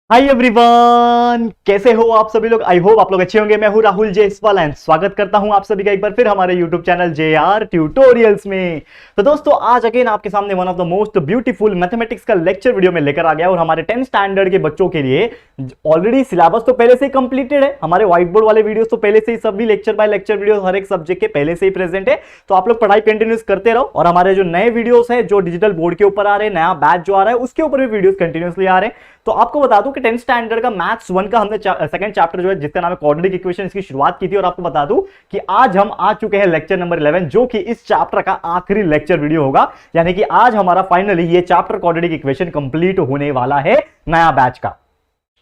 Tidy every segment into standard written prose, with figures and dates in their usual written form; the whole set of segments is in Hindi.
हाय एवरीवन, कैसे हो आप सभी लोग। आई होप आप लोग अच्छे होंगे। मैं हूं राहुल जेसवाल एंड स्वागत करता हूं आप सभी का एक बार फिर हमारे यूट्यूब चैनल JR ट्यूटोरियल्स में। तो दोस्तों आज अगेन आपके सामने one of the most beautiful mathematics का लेक्चर वीडियो में लेकर आ गया और हमारे 10th स्टैंडर्ड के बच्चों के लिए ऑलरेडी सिलेबस तो पहले से ही कंप्लीटेड है। हमारे व्हाइट बोर्ड वाले वीडियोस तो पहले से ही सभी लेक्चर बाय लेक्चर वीडियो हर एक सब्जेक्ट के पहले से ही प्रेजेंट है। तो आप लोग पढ़ाई कंटिन्यूस करते रहो और हमारे जो नए वीडियोस है जो डिजिटल बोर्ड के ऊपर आ रहे हैं, नया बैच जो आ रहा है उसके ऊपर भी वीडियोस कंटिन्यूसली आ रहे हैं। तो आपको बता दूं कि 10th स्टैंडर्ड का मैथ्स 1 का हमने सेकंड चैप्टर जो है जिसका नाम है क्वाड्रेटिक इक्वेशन इसकी शुरुआत की थी। और आपको बता दूं कि आज हम आ चुके हैं लेक्चर नंबर 11 जो कि इस चैप्टर का आखिरी लेक्चर वीडियो होगा। यानी कि आज हमारा फाइनली ये चैप्टर क्वाड्रेटिक इक्वेशन कंप्लीट होने वाला है नया बैच का।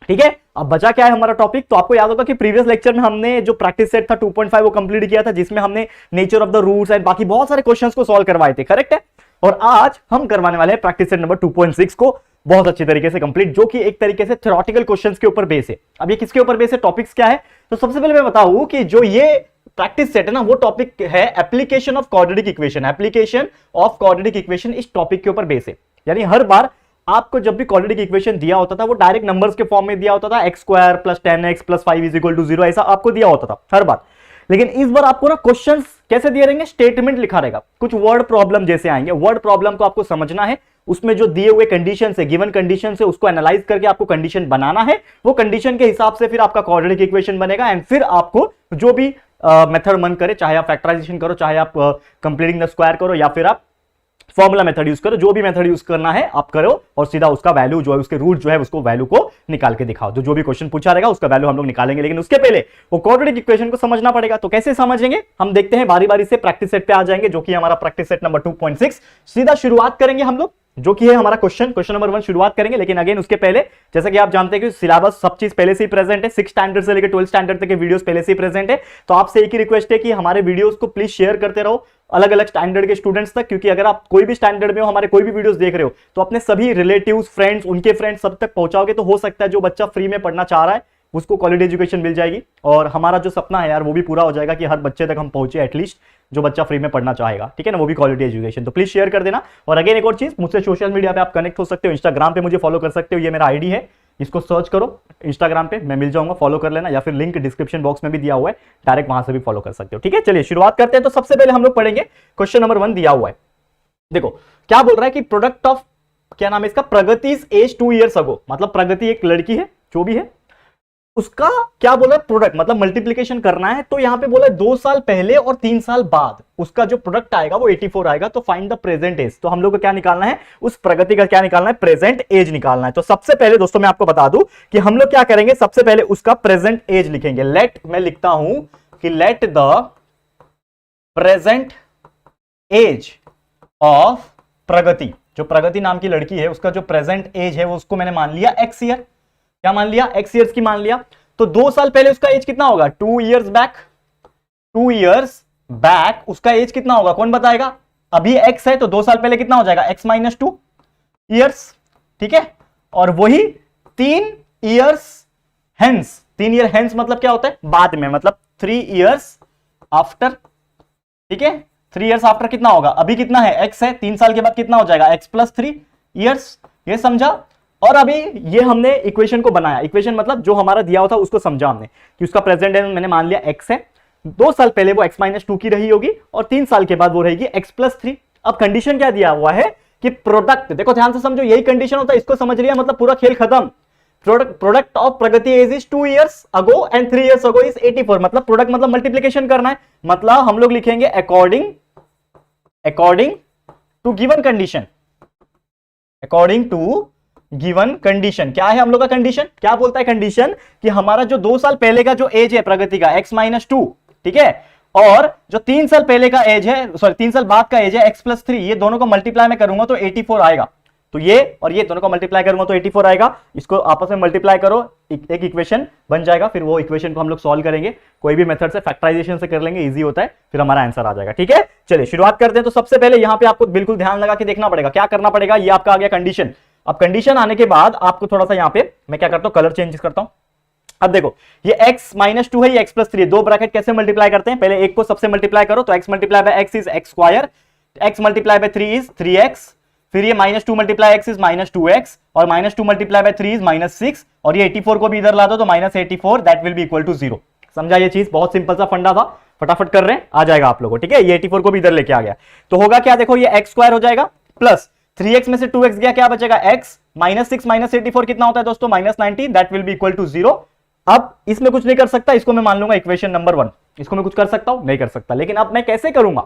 ठीक है, अब बचा क्या है हमारा टॉपिक। तो आपको याद होगा कि प्रीवियस लेक्चर में हमने जो प्रैक्टिस सेट था 2.5 वो कंप्लीट किया था, जिसमें हमने nature of the roots and बाकी बहुत सारे क्वेश्चंस को सॉल्व करवाए थे। करेक्ट है। और आज हम करवाने वाले हैं प्रैक्टिस सेट नंबर 2.6 को बहुत अच्छी तरीके से कंप्लीट, जो कि एक तरीके से थ्योरेटिकल क्वेश्चंस के ऊपर बेस है। अब ये किसके ऊपर बेस है, टॉपिक्स क्या है। तो सबसे पहले मैं बताऊं कि जो ये प्रैक्टिस सेट है ना वो टॉपिक है application of quadratic equation. Application of quadratic equation इस टॉपिक के ऊपर बेस है। यानी हर बार आपको जब भी क्वाड्रेटिक इक्वेशन दिया होता था वो डायरेक्ट नंबर्स के फॉर्म में दिया होता था, x² + 10x + 5 = 0 ऐसा आपको दिया होता था हर बार। लेकिन इस बार आपको ना क्वेश्चंस कैसे दिए रहेंगे, स्टेटमेंट लिखा रहेगा, कुछ वर्ड प्रॉब्लम जैसे आएंगे। वर्ड प्रॉब्लम को आपको समझना है, उसमें जो दिए हुए कंडीशन है, गिवन कंडीशन है, उसको एनालाइज करके आपको कंडीशन बनाना है। वो कंडीशन के हिसाब से फिर आपका क्वाड्रेटिक इक्वेशन बनेगा एंड फिर आपको जो भी मेथड मन करे, चाहे आप फैक्टराइजेशन करो, चाहे आप कंप्लीटिंग द स्क्वायर करो, या फिर आप फॉर्मूला मेथड यूज करो, जो भी मेथड यूज करना है आप करो और सीधा उसका वैल्यू जो है, उसके रूट जो है, उसको वैल्यू को निकाल के दिखाओ। जो भी क्वेश्चन पूछा रहेगा उसका वैल्यू हम लोग निकालेंगे, लेकिन उसके पहले वो क्वाड्रेटिक इक्वेशन को समझना पड़ेगा। तो कैसे समझेंगे हम देखते हैं, बारी बारी से प्रैक्टिस सेट पे आ जाएंगे, जो कि हमारा प्रैक्टिस सेट नंबर 2.6। सीधा शुरुआत करेंगे हम लोग, जो कि है हमारा क्वेश्चन नंबर 1 शुरुआत करेंगे। लेकिन अगेन उसके पहले जैसा कि आप जानते हैं कि सिलेबस सब चीज पहले से ही प्रेजेंट है, 6 स्टैंडर्ड से लेकर 12 स्टैंडर्ड तक के वीडियोस पहले से ही प्रेजेंट है। तो आपसे एक ही रिक्वेस्ट है कि हमारे वीडियोस को प्लीज शेयर करते रहो अलग अलग स्टैंडर्ड के स्टूडेंट्स तक, क्योंकि अगर आप कोई भी स्टैंडर्ड में हो, हमारे कोई भी वीडियोस देख रहे हो, तो अपने सभी रिलेटिव्स, फ्रेंड्स, उनके फ्रेंड्स सब तक पहुंचाओगे तो हो सकता है जो बच्चा फ्री में पढ़ना चाह रहा है उसको क्वालिटी एजुकेशन मिल जाएगी। और हमारा जो सपना है यार वो भी पूरा हो जाएगा कि हर बच्चे तक हम पहुंचे, एटलीस्ट जो बच्चा फ्री में पढ़ना चाहेगा, ठीक है ना, वो भी क्वालिटी एजुकेशन। तो प्लीज शेयर कर देना। और अगेन एक और चीज, मुझसे सोशल मीडिया पे आप कनेक्ट हो सकते हो, इंस्टाग्राम पे मुझे फॉलो कर सकते हो, ये मेरा आईडी है, इसको सर्च करो इंस्टाग्राम पे, मैं मिल जाऊंगा, फॉलो कर लेना, या फिर लिंक डिस्क्रिप्शन बॉक्स में भी दिया हुआ है, डायरेक्ट वहां से भी फॉलो कर सकते हो। ठीक है, चलिए शुरुआत करते हैं। तो सबसे पहले हम लोग पढ़ेंगे क्वेश्चन नंबर 1 दिया हुआ है। देखो क्या बोल रहा है कि प्रोडक्ट ऑफ, क्या नाम है इसका, प्रगति एज 2 years अगो, मतलब प्रगति एक लड़की है जो भी है, उसका क्या बोला है, प्रोडक्ट मतलब मल्टीप्लीकेशन करना है। तो यहां पे बोला 2 साल पहले और 3 साल बाद उसका जो प्रोडक्ट आएगा वो 84 आएगा। तो फाइंड द प्रेजेंट एज। तो हम लोग को क्या निकालना है, उस प्रगति का क्या निकालना है, प्रेजेंट एज निकालना है। तो सबसे पहले दोस्तों मैं आपको बता दूं कि हम लोग क्या करेंगे, सबसे पहले उसका प्रेजेंट एज लिखेंगे। लेट, मैं लिखता हूं कि let the present age of Pragati, जो प्रगति नाम की लड़की है उसका जो प्रेजेंट एज है वो उसको मैंने मान लिया x ईयर। क्या मान लिया, x ईयर्स की मान लिया। तो 2 साल पहले उसका एज कितना होगा, 2 years बैक, 2 years बैक उसका एज कितना होगा, कौन बताएगा। अभी x है तो 2 साल पहले कितना हो जाएगा, x - 2 years, ठीक है। और वही 3 years हेंस, 3 year हेंस मतलब क्या होता है, बाद में, मतलब 3 years आफ्टर, ठीक है। 3 years आफ्टर कितना होगा, अभी कितना है, x है, 3 साल के बाद कितना हो जाएगा, x + 3 years, ये समझा। और अभी ये हमने इक्वेशन को बनाया, इक्वेशन मतलब जो हमारा दिया हुआ था उसको समझा हमने कि उसका प्रेजेंट एज मैंने मान लिया x है, 2 साल पहले वो x - 2 की रही होगी और 3 साल के बाद वो रहेगी x + 3। अब कंडीशन क्या दिया हुआ है कि प्रोडक्ट, देखो ध्यान से समझो, यही कंडीशन होता है, इसको समझ लिया मतलब पूरा खेल खत्म। Product of Pragati age is 2 years ago and 3 years ago is 84। मतलब प्रोडक्ट मतलब मल्टीप्लीकेशन करना है, मतलब हम लोग लिखेंगे according to given condition, according to given condition. क्या है हम लोग का कंडीशन, क्या बोलता है कंडीशन कि हमारा जो 2 साल पहले का जो एज है प्रगति का x - 2, ठीक है, और जो 3 साल पहले का एज है, सॉरी 3 साल बाद का एज है x + 3, ये दोनों को मल्टीप्लाई में करूंगा तो 84 आएगा। तो ये और ये दोनों को मल्टीप्लाई करूंगा तो 84 आएगा। इसको आपस में मल्टीप्लाई करो, एक इक्वेशन बन जाएगा। फिर वो इक्वेशन को हम लोग सॉल्व करेंगे, कोई भी मेथड से, फैक्टराइजेशन से कर लेंगे, इजी होता है, फिर हमारा आंसर आ जाएगा। ठीक है, चलिए शुरुआत करते हैं। तो सबसे पहले यहां पे आपको बिल्कुल ध्यान लगा के देखना पड़ेगा, क्या करना पड़ेगा, ये आपका आ गया कंडीशन। अब कंडीशन आने के बाद आपको थोड़ा सा यहां पे मैं क्या करता हूं, कलर चेंज करता हूं। अब देखो ये x - 2 है, ये x + 3 है, दो ब्रैकेट कैसे मल्टीप्लाई करते हैं, पहले एक को सबसे मल्टीप्लाई करो तो x × x is x², x × 3 is 3x, फिर ये -2 मल्टीप्लाई एक्स इज -2x और -2 मल्टीप्लाई बाय 3 इज -6 और ये 84 को भी इधर ला दो तो -84 that will B equal to 0। समझा? ये चीज बहुत सिंपल सा फंडा था, फटाफट कर रहे हैं, आ जाएगा आप लोगों को। ठीक है, ये 84 को भी इधर लेके आ गया तो होगा क्या, देखो ये x स्क्वायर हो जाएगा प्लस 3x में से 2x गया, क्या बचेगा x, -6 -84 कितना होता है दोस्तों, -90 that will B equal to 0। अब इसमें कुछ नहीं कर सकता, इसको मैं मान लूंगा इक्वेशन नंबर 1। इसको मैं कुछ कर सकता हूं, नहीं कर सकता, लेकिन अब मैं कैसे करूंगा,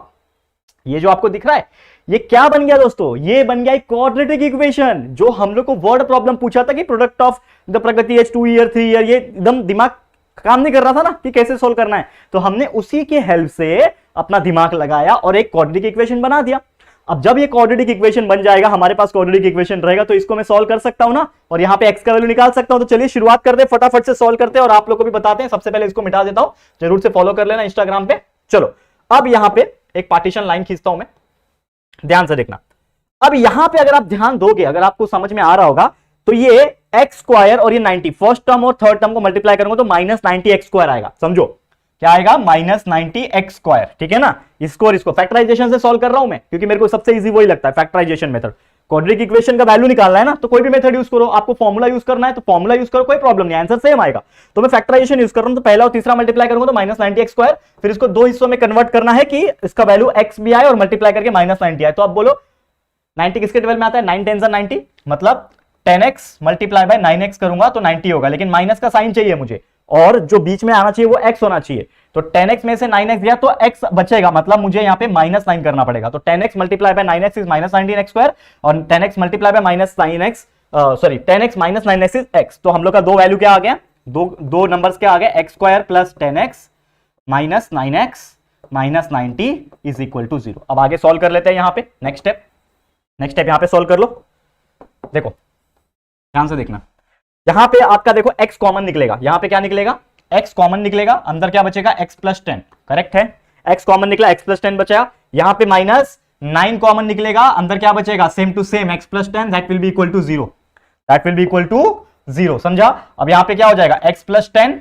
ये जो आपको दिख रहा है ये क्या बन गया दोस्तों, ये बन गया एक क्वाड्रेटिक इक्वेशन। जो हम लोग को वर्ड प्रॉब्लम पूछा था कि product of the Pragati age 2 year 3 year, ये एकदम दिमाग काम नहीं कर रहा था ना कि कैसे सोल्व करना है, तो हमने उसी के हेल्प से अपना दिमाग लगाया और एक क्वाड्रेटिक इक्वेशन बना दिया। अब जब ये क्वाड्रेटिक इक्वेशन बन जाएगा, हमारे पास क्वाड्रेटिक इक्वेशन रहेगा, तो इसको मैं सॉल्व कर सकता हूं ना, और यहां पे x का वैल्यू निकाल सकता हूं। तो चलिए शुरुआत करते हैं, फटाफट से सॉल्व करते हैं और आप लोग को भी बताते हैं। सबसे पहले इसको मिटा देता हूं, जरूर से फॉलो कर लेना इंस्टाग्राम पे। चलो अब यहां पे एक पार्टीशन लाइन खींचता हूं मैं, ध्यान से देखना। अब यहां पे अगर आप ध्यान दोगे, अगर आपको समझ में आ रहा होगा, तो ये एक्स स्क्वायर और ये 90 फर्स्ट टर्म और थर्ड टर्म को मल्टीप्लाई करूंगा तो -90 एक्स स्क्वायर आएगा। समझो क्या आएगा, -90 एक्स स्क्वायर। ठीक है ना, इसको और इसको फैक्टराइजेशन से सॉल्व कर रहा हूं मैं, क्योंकि मेरे को सबसे इजी वही लगता है, फैक्टराइजेशन मेथड। क्वाड्रेटिक इक्वेशन का वैल्यू निकालना है ना, तो कोई भी मेथड यूज करो। आपको फॉर्मूला यूज करना है तो फॉर्मूला यूज करो, कोई प्रॉब्लम नहीं, आंसर सेम आएगा। तो मैं फैक्टराइजेशन यूज कर रहा हूं, तो पहला और तीसरा मल्टीप्लाई करूंगा तो -90 एक्स स्क्वायर, फिर इसको दो हिस्सों में कन्वर्ट करना है कि इसका वैल्यू एक्स भी आए और मल्टीप्लाई करके -90 आए। तो अब बोलो 90 किसके टेबल में आता है, 9 10 90, मतलब 10x मल्टीप्लाई बाय 9x करूंगा तो 90 होगा, लेकिन माइनस का साइन चाहिए मुझे, और जो बीच में आना चाहिए वो x होना चाहिए। तो 10x में से 9x गया तो x बचेगा, मतलब मुझे यहां पे -9 करना पड़ेगा। तो 10x multiply by 9x is -19x square और 10x multiply by -9x, sorry 10x minus 9x is x। तो हम लोग का दो वैल्यू क्या आ गया, दो नंबर्स क्या आ गए, x square plus 10x minus 9x minus 90 is equal to 0। अब आगे सॉल्व कर लेते हैं यहां पे, नेक्स्ट स्टेप यहां पे सॉल्व कर लो। देखो ध्यान से देखना, यहां पे आपका देखो x कॉमन निकलेगा, यहां पे क्या निकलेगा, x कॉमन निकलेगा, अंदर क्या बचेगा, x प्लस 10। करेक्ट है, x कॉमन निकला, x प्लस 10 बचा। यहां पे -9 कॉमन निकलेगा, अंदर क्या बचेगा, same to same x plus 10 that will B equal to 0, that will B equal to 0। समझा? अब यहां पे क्या हो जाएगा, x प्लस 10,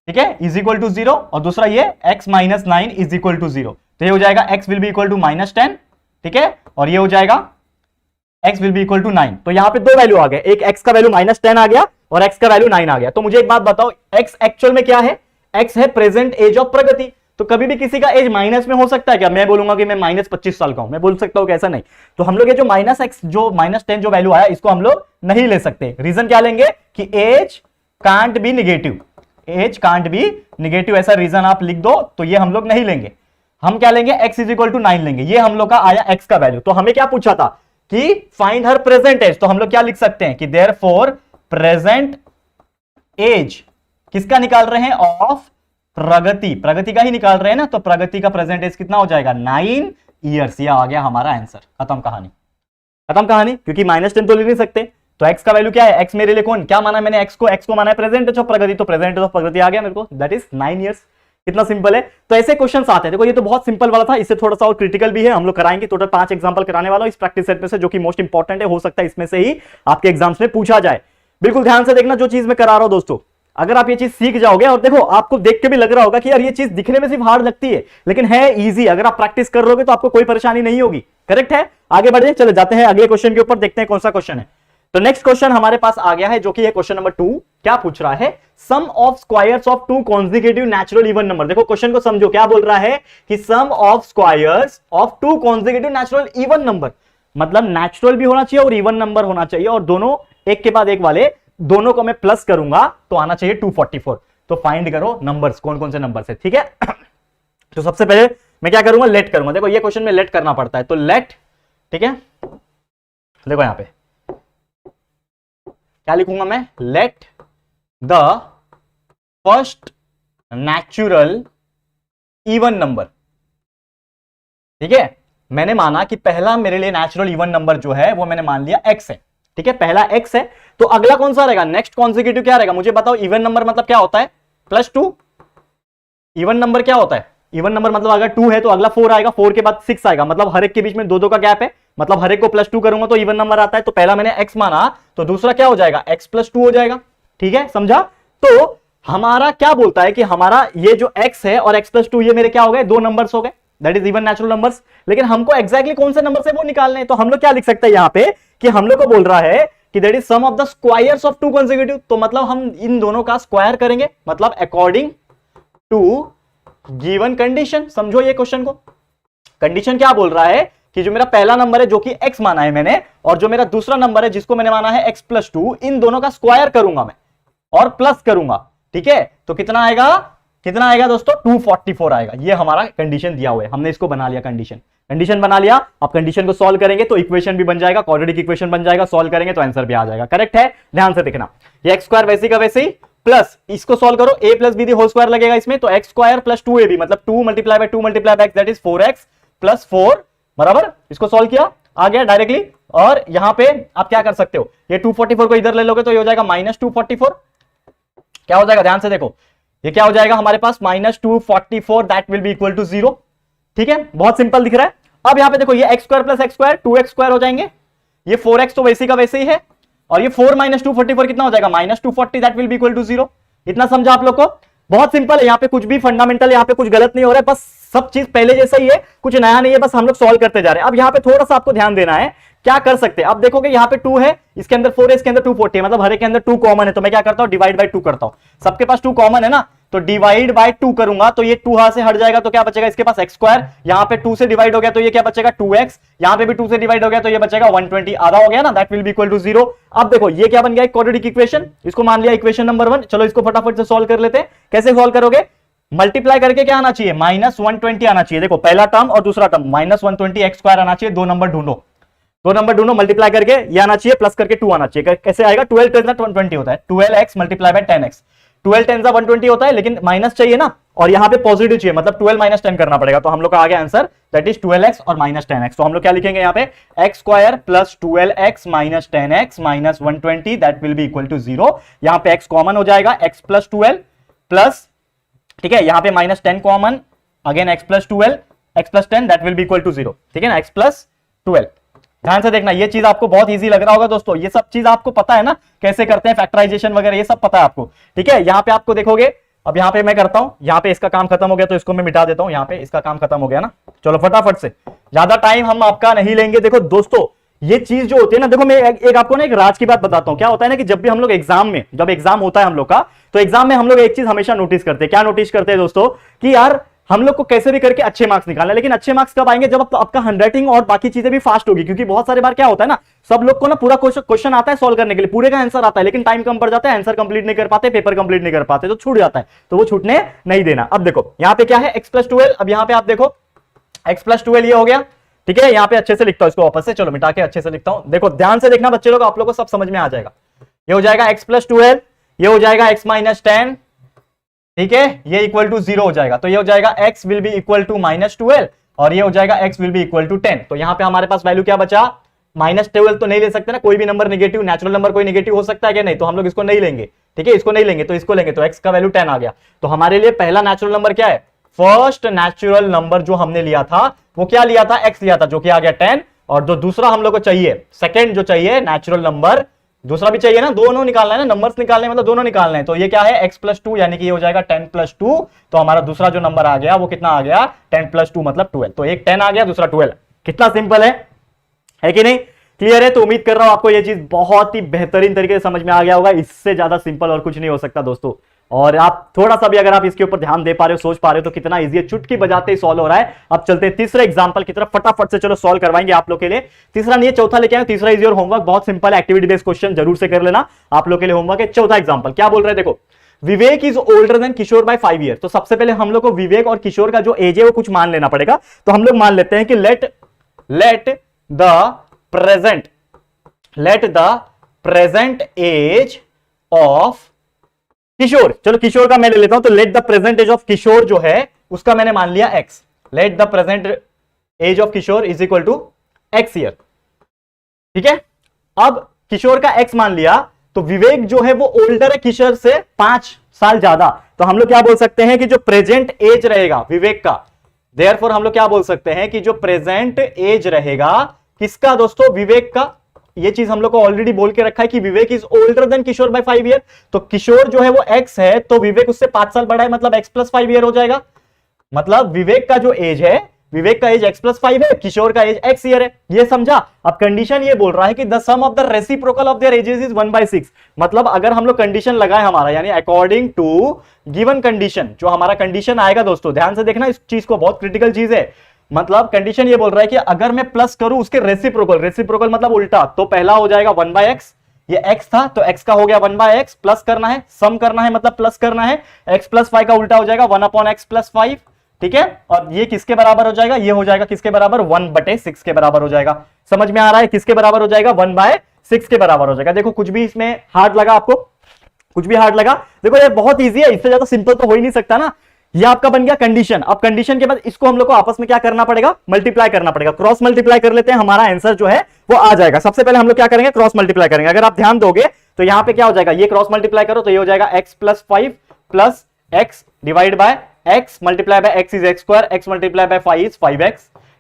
ठीक है, इज इक्वल टू 0, और दूसरा ये x minus 9 is equal to 0। तो ये हो जाएगा x will be equal to -10, ठीक है, और ये हो जाएगा x will be equal to 9। तो यहां पे दो वैल्यू आ गए, एक x का वैल्यू -10 आ गया और x का वैल्यू 9 आ गया। तो मुझे एक बात बताओ, x एक्चुअल में क्या है, x है प्रेजेंट एज ऑफ प्रगति। तो कभी भी किसी का एज माइनस में हो सकता है क्या, मैं बोलूंगा कि मैं -25 साल का हूं, मैं बोल सकता हूं कि ऐसा नहीं। तो हम लोग ये जो -x जो -10 जो वैल्यू आया, इसको हम लोग नहीं ले सकते। रीजन क्या लेंगे कि age can't be negative, age can't be negative, ऐसा रीजन आप लिख दो, तो ये हम लोग नहीं लेंगे। हम क्या लेंगे, x इज इक्वल टू 9 लेंगे। ये हम लोग का आया x का वैल्यू। तो हमें क्या पूछा था कि फाइंड हर प्रेजेंट एज, तो हम लोग क्या लिख सकते हैं कि देयरफॉर प्रेजेंट एज किसका निकाल रहे हैं, ऑफ प्रगति, प्रगति का ही निकाल रहे हैं ना, तो प्रगति का प्रेजेंट एज कितना हो जाएगा, 9 ईयर्स। ये आ गया हमारा आंसर, खत्म कहानी, खत्म कहानी, क्योंकि -10 तो ले नहीं सकते। तो x का वैल्यू क्या है, x मेरे लिए कौन, क्या माना मैंने, x को माना है प्रेजेंट एज ऑफ प्रगति, तो प्रेजेंट एज ऑफ प्रगति आ गया मेरे को, दैट इज 9 ईयर्स। कितना सिंपल है। तो ऐसे क्वेश्चंस आते हैं, देखो ये तो बहुत सिंपल वाला था, इससे थोड़ा सा और क्रिटिकल भी है, हम लोग कराएंगे। टोटल 5 एग्जांपल कराने वाला हूं इस प्रैक्टिस सेट में से, जो कि मोस्ट इंपॉर्टेंट है, हो सकता है इसमें से ही आपके एग्जाम्स में पूछा जाए। बिल्कुल ध्यान से देखना जो चीज मैं करा रहा हूं दोस्तों, अगर आप ये चीज सीख जाओगे, और देखो आपको देख के भी लग रहा होगा कि यार ये चीज दिखने में सिर्फ हार्ड लगती है, लेकिन है इजी। अगर आप प्रैक्टिस कर रहोगे तो आपको कोई परेशानी नहीं होगी। करेक्ट है, आगे बढ़े, चले जाते हैं अगले क्वेश्चन के ऊपर, देखते हैं कौन सा क्वेश्चन है। तो नेक्स्ट क्वेश्चन हमारे पास आ गया है, जो कि है क्वेश्चन नंबर 2। क्या पूछ रहा है, sum of squares of 2 consecutive natural even number. देखो क्वेश्चन को समझो, क्या बोल रहा है कि sum of squares of 2 consecutive natural even number, मतलब नेचुरल भी होना चाहिए और इवन नंबर होना चाहिए, और दोनों एक के बाद एक वाले, दोनों को मैं प्लस करूंगा तो आना चाहिए 244। तो फाइंड करो नंबर्स, कौन कौन से नंबर्स है, ठीक है। तो सबसे पहले मैं क्या करूंगा, लेट करूंगा। देखो ये क्वेश्चन में लेट करना पड़ता है, तो लेट, ठीक है, देखो यहां पे क्या लिखूंगा मैं, let the first natural even number, ठीक है। मैंने माना कि पहला मेरे लिए नेचुरल इवन नंबर जो है वो मैंने मान लिया x है, ठीक है, पहला x है। तो अगला कौन सा रहेगा, नेक्स्ट कॉन्जिक्यूटिव क्या रहेगा, मुझे बताओ। इवन नंबर मतलब क्या होता है, +2। इवन नंबर क्या होता है, इवन नंबर मतलब अगर 2 है तो अगला 4 आएगा, 4 के बाद 6 आएगा, मतलब हर एक के बीच में 2 का गैप है, मतलब हर एक को +2 करूंगा तो इवन नंबर आता है। तो पहला मैंने x माना, तो दूसरा क्या हो जाएगा, x + 2 हो जाएगा, ठीक है, समझा। तो हमारा क्या बोलता है कि हमारा ये जो x है और x + 2 ये मेरे क्या हो गए, 2 नंबर्स हो गए, that is even natural numbers. लेकिन हमको एग्जैक्टली कौन से नंबर से वो निकालने हैं। तो हम लोग क्या लिख सकते हैं यहां पे कि हम लोग को बोल रहा है कि that is sum of the squares of two consecutive. तो मतलब हम इन दोनों का स्क्वायर करेंगे, मतलब अकॉर्डिंग टू गिवन कंडीशन। समझो ये क्वेश्चन को, कंडीशन क्या बोल रहा है कि जो मेरा पहला नंबर है जो कि x माना है मैंने, और जो मेरा दूसरा नंबर है जिसको मैंने माना है x+2, इन दोनों का स्क्वायर करूंगा मैं और प्लस करूंगा। ठीक है, तो कितना आएगा, कितना आएगा दोस्तों, 244 आएगा। ये हमारा कंडीशन दिया हुआ है, हमने इसको बना लिया, कंडीशन बना लिया। अब कंडीशन को सॉल्व करेंगे तो इक्वेशन भी बन जाएगा, क्वाड्रेटिक इक्वेशन बन जाएगा, सॉल्व करेंगे तो आंसर भी आ जाएगा। करेक्ट है, ध्यान से देखना। ये एक्स स्क्वायर वैसे का वैसे ही प्लस इसको सॉल्व करो, a plus b the whole square लगेगा इसमें, तो एक्स स्क्वायर प्लस 2ab मतलब 2 multiply by 2 multiply by x that is 4x plus 4 बराबर। इसको सॉल्व किया, आ गया डायरेक्टली। और यहां पे आप क्या कर सकते हो, ये 244 को इधर ले लोगे तो ये हो जाएगा -244। क्या हो जाएगा, ध्यान से देखो, ये क्या हो जाएगा हमारे पास -244 that will B equal to 0। ठीक है, बहुत सिंपल दिख रहा है। अब यहां पे देखो, ये x square plus x square 2x square हो जाएंगे, ये 4x तो वैसे का वैसे ही है, और ये 4 - 244 कितना हो जाएगा, -240 that will B equal to 0। इतना समझा आप लोग को, बहुत सिंपल है। यहाँ पे कुछ भी फंडामेंटल, यहाँ पे कुछ गलत नहीं हो रहा है, बस सब चीज पहले जैसा ही है, कुछ नया नहीं है, बस हम लोग सॉल्व करते जा रहे हैं। अब यहाँ पे थोड़ा सा आपको ध्यान देना है, क्या कर सकते हैं। अब देखोगे यहाँ पे 2 है, इसके अंदर 4 है, इसके अंदर 240 है, मतलब हर एक के अंदर 2 कॉमन है, तो मैं क्या करता हूँ, डिवाइड बाय 2 करता हूँ। सबके पास 2 कॉमन है ना, तो डिवाइड बाय 2 करूंगा, तो ये 2 हां से हट जाएगा, तो क्या बचेगा, इसके पास एक्स स्क्वायर, यहाँ पे 2 से डिवाइड हो गया तो ये क्या बचेगा 2x, यहाँ पे भी 2 से डिवाइड हो गया तो ये बचेगा 120, आधा हो गया ना, that will B equal to 0। अब देखो ये क्या बन गया, क्वाड्रेटिक इक्वेशन, इसको मान लिया इक्वेशन नंबर 1। चलो इसको फटाफट से सॉल्व कर लेते हैं। कैसे सॉल्व करोगे, मल्टीप्लाई करके क्या आना चाहिए, -120 आना चाहिए। देखो पहला टर्म और दूसरा टर्म -120 एक्स स्क्वायर आना चाहिए, दो नंबर ढूंढो, मल्टीप्लाई करके ये आना चाहिए, प्लस करके 2 आना चाहिए। कैसे आएगा, 12 × 120 होता है, 12x मल्टीप्लाई बाय 10x, 12 × 120 होता है, लेकिन माइनस चाहिए ना, और यहां पे पॉजिटिव चाहिए, मतलब 12 - 10 करना पड़ेगा। तो हम लोग का आ गया आंसर, दैट इज 12x और -10x। तो हम लोग क्या लिखेंगे यहाँ पे, x square plus 12x - 10x - 120 that will B equal to 0। यहाँ पे x कॉमन हो जाएगा, x + 12 प्लस, ठीक है, यहाँ पे -10 common, again x + 12 x + 10 that will B equal to 0। ठीक है ना, x + 12। ध्यान से देखना, ये चीज आपको बहुत इजी लग रहा होगा दोस्तों, ये सब चीज आपको पता है ना, कैसे करते हैं फैक्टराइजेशन वगैरह, ये सब पता है आपको। ठीक है, यहाँ पे आपको देखोगे, अब यहाँ पे मैं करता हूं, यहाँ पे इसका काम खत्म हो गया तो इसको मैं मिटा देता हूं, यहाँ पे इसका काम खत्म हो गया ना। चलो फटाफट से, ज्यादा टाइम हम आपका नहीं लेंगे। देखो दोस्तों, ये चीज जो होती है ना, देखो मैं एक आपको ना एक राज की बात बताता हूं। क्या होता है ना कि जब भी हम लोग एग्जाम में, जब एग्जाम होता है हम लोग का, तो एग्जाम में हम लोग एक चीज हमेशा नोटिस करते हैं। क्या नोटिस करते हैं दोस्तों, कि यार हम लोग को कैसे भी करके अच्छे मार्क्स निकालना है, लेकिन अच्छे मार्क्स कब आएंगे, जब आपका हैंडराइटिंग और बाकी चीजें भी फास्ट होगी। क्योंकि बहुत सारे बार क्या होता है ना, सब लोग को ना पूरा क्वेश्चन आता है सॉल्व करने के लिए, पूरे का आंसर आता है, लेकिन टाइम कम पड़ जाता है, आंसर कंप्लीट नहीं कर पाते, पेपर कंप्लीट नहीं कर पाते, तो छूट जाता है। तो वो छूटने नहीं देना। अब देखो यहाँ पे क्या है, x + 12। अब यहाँ पे आप देखो x + 12 ये हो गया। ठीक है, यहाँ पे अच्छे से लिखता हूं इसको वापस से, चलो मिटा के अच्छे से लिखता हूं। देखो ध्यान से देखना बच्चे लोग, आप लोग को सब समझ में आ जाएगा। ये हो जाएगा x + 12, ये हो जाएगा x - 10, ठीक है, ये इक्वल टू 0 हो जाएगा। तो ये हो जाएगा x will be equal to -12, और ये हो जाएगा x will be equal to 10। तो यहाँ पे हमारे पास वैल्यू क्या बचा, -12 तो नहीं ले सकते ना, कोई भी नंबर नेगेटिव, नेचुरल नंबर कोई नेगेटिव हो सकता है क्या, नहीं, तो हम लोग इसको नहीं लेंगे। ठीक है, इसको नहीं लेंगे तो इसको लेंगे, तो x का वैल्यू 10 आ गया। तो हमारे लिए पहला नेचुरल नंबर क्या है, फर्स्ट नेचुरल नंबर जो हमने लिया था वो क्या लिया था, x लिया था, जो कि आ गया 10। और जो दूसरा हम लोग को चाहिए, सेकंड जो चाहिए नेचुरल नंबर, दूसरा भी चाहिए ना, दोनों निकालना है ना, नंबर्स निकालने मतलब दोनों निकालने हैं। तो ये क्या है, x + 2, यानी कि ये हो जाएगा 10 + 2। तो हमारा दूसरा जो नंबर आ गया वो कितना आ गया, 10 + 2 मतलब 12। तो एक 10 आ गया, दूसरा 12। कितना सिंपल है कि नहीं, क्लियर है। तो उम्मीद कर रहा हूं आपको ये चीज बहुत ही बेहतरीन तरीके से समझ में आ गया होगा। इससे ज्यादा सिंपल और कुछ नहीं हो सकता दोस्तों। और आप थोड़ा सा भी अगर आप इसके ऊपर ध्यान दे पा रहे हो, सोच पा रहे हो, तो कितना इजी है, चुटकी बजाते ही सॉल्व हो रहा है। अब चलते हैं तीसरे एग्जांपल की तरफ, फटाफट से चलो सॉल्व करवाएंगे आप लोग के लिए। तीसरा नहीं है, चौथा लेके आए। तीसरा इजी और होमवर्क बहुत सिंपल है, एक्टिविटी बेस्ड क्वेश्चन जरूर से कर लेना, आप लोग के लिए होमवर्क है। चौथा एग्जांपल क्या बोल रहे हैं, देखो, Vivek is older than Kishore by 5 year. तो सबसे पहले हम लोग को विवेक और किशोर का जो एज है वो कुछ मान लेना पड़ेगा। तो हम लोग मान लेते हैं कि let the present age of Kishore, चलो किशोर का मैं ले लेता हूं। तो let the present age of Kishore जो है उसका मैंने मान लिया x। Let the present age of Kishore is equal to x year. ठीक है, अब किशोर का x मान लिया, तो विवेक जो है वो ओल्डर है किशोर से 5 साल ज्यादा। तो हम लोग क्या बोल सकते हैं कि जो प्रेजेंट एज रहेगा विवेक का, देयरफॉर हम लोग क्या बोल सकते हैं कि जो प्रेजेंट एज रहेगा किसका दोस्तों, विवेक का। ये चीज हम लोग को ऑलरेडी बोल के रखा है कि Vivek is older than Kishore by 5 year. तो किशोर जो है वो x है, तो विवेक उससे 5 साल बड़ा है, मतलब x + 5 ईयर हो जाएगा। मतलब विवेक का जो एज है विवेक का एज x+5 है, किशोर का एज x ईयर है, ये समझा। अब कंडीशन ये बोल रहा है कि the sum of the reciprocal of their ages is 1/6। मतलब अगर हम लोग कंडीशन लगाए हमारा, यानी अकॉर्डिंग टू गिवन कंडीशन, जो हमारा कंडीशन आएगा दोस्तों ध्यान से देखना इस चीज को, बहुत क्रिटिकल चीज है। मतलब कंडीशन ये बोल रहा है कि अगर मैं प्लस करूं उसके रेसिप्रोकल, रेसिप्रोकल मतलब उल्टा, तो पहला हो जाएगा 1/x, ये x था तो x का हो गया 1/x, प्लस करना है, सम करना है मतलब प्लस करना है, x+5 का उल्टा हो जाएगा 1/x+5, ठीक है। और ये किसके बराबर हो जाएगा, ये हो जाएगा किसके बराबर, 1/6 के बराबर हो जाएगा। समझ में आ रहा है, किसके बराबर हो जाएगा, 1/6 के बराबर हो जाएगा। देखो कुछ भी इसमें हार्ड लगा आपको, कुछ भी हार्ड लगा, देखो ये बहुत इजी है, इससे ज्यादा सिंपल तो हो ही नहीं सकता ना। ये आपका बन गया कंडीशन। अब कंडीशन के बाद इसको हम लोग को आपस में क्या करना पड़ेगा, मल्टीप्लाई करना पड़ेगा। क्रॉस मल्टीप्लाई कर लेते हैं, हमारा आंसर जो है वो आ जाएगा। सबसे पहले हम लोग क्या करेंगे, क्रॉस मल्टीप्लाई करेंगे। अगर आप ध्यान दोगे तो यहां पे क्या हो जाएगा, ये क्रॉस मल्टीप्लाई करो तो ये हो जाएगा x+5 plus x divide by x multiply by x is x², x multiply by 5 is 5x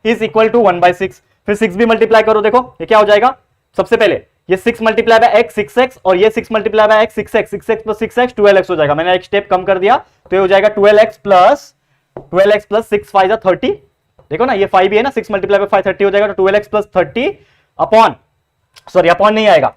is equal to 1/6। फिर 6 भी मल्टीप्लाई करो, देखो ये क्या हो जाएगा, सबसे पहले ये 6 मल्टीप्लाई बाय x 6x और ये 6 multiply by x 6x, 6x plus 6x 12x हो जाएगा। मैंने एक स्टेप कम कर दिया तो ये हो जाएगा 12x प्लस 6 5 30। देखो ना ये 5 ही है ना, 6 मल्टीप्लाई बाय 5 30 हो जाएगा, तो 12x plus 30 upon, sorry upon नहीं आएगा,